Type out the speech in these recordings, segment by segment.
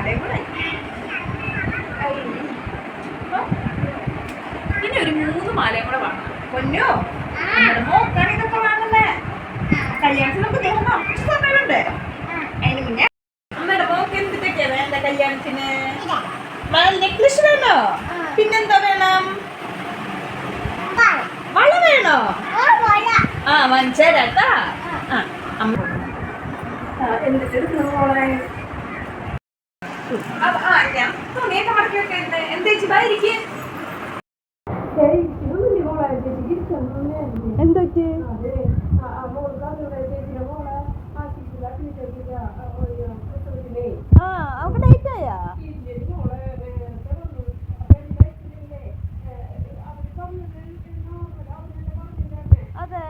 മാലയും കൂടെ പിന്നെ ഒരു 3 മാലയും കൂടെ വേണം. പൊന്നോ നമ്മുടെ മോക്കാണ് ഇതൊക്കെ വാങ്ങുന്നേ. കല്യാണത്തിന് നമുക്ക് കുറച്ച് സമയമുണ്ട്. അതിന് മുന്നേ അമ്മയുടെ മോക്ക് എന്തൊക്കെയാ വേണ്ട കല്യാണത്തിന്? നെക്ലസ് വേണോ? പിന്നെന്താ വേണം? വള വേണോ? വാങ്ങിച്ചേരാട്ടാ. ഞാൻ തുണിയൊക്കെ മടക്കി വെക്കണ്ടേ? എന്തേച്ചി ബായിരിക്കും എന്തോറ്റ് അവിടെ ഡേറ്റ് ആയാ? അതെ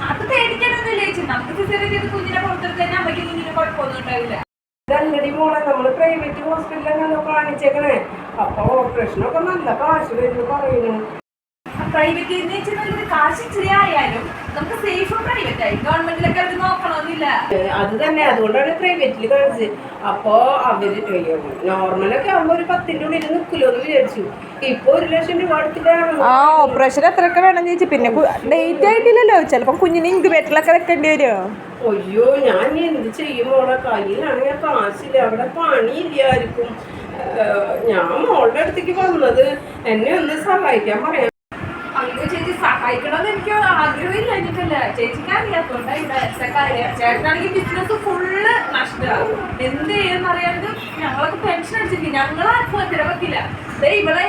അത് പേടിക്കാനൊന്നുമില്ല ചേച്ചി. നമുക്ക് സിസേറിയൻ ചെയ്ത് കുഞ്ഞിനെ പുറത്തെടുത്ത് തന്നെ അമ്മയ്ക്ക് കുഞ്ഞിന് കുഴപ്പമൊന്നും ഉണ്ടാവില്ല. രണ്ടടി മോളെ നമ്മള് പ്രൈവറ്റ് ഹോസ്പിറ്റലിലാണ് കാണിച്ചേക്കണേ. അപ്പൊ ഓപ്പറേഷനൊക്കെ നല്ല കാശ് വരുന്നു പറയുന്നു. പ്രൈവറ്റ് നല്ലൊരു കാശ് ഇച്ചിരി ആയാലും നമുക്ക് സേഫ് പ്രൈവറ്റ് ആയി. ഗവൺമെന്റിലൊക്കെ അവർ നോക്കണമെന്നില്ല. അത് തന്നെ, അതുകൊണ്ടാണ് പ്രൈവറ്റിൽ കാണിച്ചത്. അപ്പൊ അവര് നോർമലൊക്കെ ആവുമ്പോ ഒരു 10ന്റെ ഉള്ളിൽ നിൽക്കില്ലോ എന്ന് വിചാരിച്ചു. ഇപ്പൊ 1 ലക്ഷം രൂപ അടുത്തിട്ടാണ്. ഓപ്പറേഷൻ എത്രയൊക്കെ വേണം ചേച്ചി? പിന്നെ ഡേറ്റ് ആയിട്ടില്ലല്ലോ, ചിലപ്പോ കുഞ്ഞിന് ഇൻക്യുബേറ്ററിലൊക്കെ വെക്കേണ്ടി വരുമോ? അയ്യോ ഞാൻ എന്ത് ചെയ്യും മോളെ? കയ്യിലാണെങ്കിൽ കാശില്ല, അവിടെ പണിയില്ലായിരിക്കും. ഞാൻ മോളുടെ അടുത്തേക്ക് വന്നത് എന്നെ ഒന്ന് സഹായിക്കാൻ പറയാം. അയ്യോ ചേച്ചി, സഹായിക്കണമെന്ന് എനിക്ക് ആഗ്രഹമില്ല. എനിക്കല്ല, ചേച്ചിക്ക് അറിയാത്തോണ്ടാ ഇവിടുത്തെ കാര്യം. ചേട്ടനാണെങ്കിൽ ബിസിനസ് ഫുള്ള് നഷ്ടമാകും. എന്ത് ചെയ്യുമെന്ന് അറിയാണ്ട് ഞങ്ങളൊക്കെ ടെൻഷൻ അടിച്ചിരിക്കും. ഞങ്ങൾ ആത്മഹത്യ വെക്കില്ല. ഇവിടെ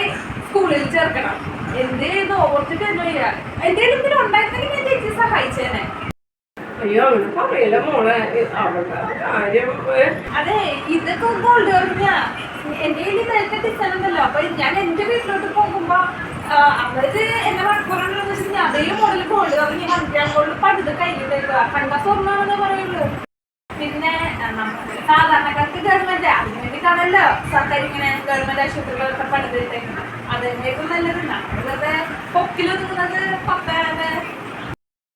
സ്കൂളിൽ ചേർക്കണം. എന്ത് ചെയ്യുന്നു ഓർത്തിട്ട് തന്നെ ഇല്ല. എന്തെങ്കിലും ഇതിലും ഉണ്ടായിരുന്നെങ്കിൽ ഞാൻ ചേച്ചി സഹായിച്ചേനെ. അയ്യോ അങ്ങനെ പറയല മോളെ, അവളുടെ കാര്യം. അതെ, ഇതൊക്കെ ഗോൾഡ് പറഞ്ഞാ എന്റെ കയ്യിൽ നേരത്തെ ഡിസൈനുണ്ടല്ലോ. അപ്പൊ ഞാൻ എന്റെ വീട്ടിലോട്ട് പോകുമ്പോ അവര് എന്നെ വഴക്കുറന്ന് വെച്ചാൽ അതേ മോഡൽ ഗോൾഡ് പറഞ്ഞ് 100 ഗോൾഡ് പടുത് കയ്യിലേക്ക് കണ്ട സ്വർണ്ണാണെന്ന് പറയുള്ളൂ. പിന്നെ സാധാരണക്കാർക്ക് ഗവൺമെന്റ് അതിന് വേണ്ടിയിട്ടാണല്ലോ സർക്കാർ ഇങ്ങനെ ഗവൺമെന്റ് ആശുപത്രികളൊക്കെ പടുതിട്ടേക്കുന്നത്. അതിനേക്കും നല്ലത് നമ്മളത് പൊക്കിലൊതുങ്ങുന്നത് 10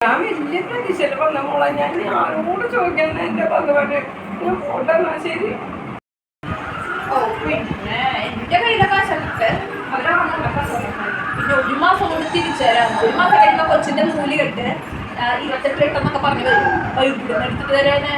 ഞാൻ വലിയ പ്രതീക്ഷയിൽ വന്ന മോളെ. ഞാൻ ആരോട് ചോദിക്കാൻ എന്റെ ഭഗവാന്. ഞാൻ പോട്ടെ, ശരി. ഓ പിന്നെ എന്റെ കയ്യിലെ കാശൊക്കെ അവരാണ്. പിന്നെ 1 മാസം കൊണ്ട് തിരിച്ചു തരാം. 1 മാസം കഴിയുമ്പോ കൊച്ചിന്റെ മൂലി കെട്ട് 28 എന്നൊക്കെ പറഞ്ഞു വരും. ഇവിടുന്ന് എടുത്തിട്ട് തരാന്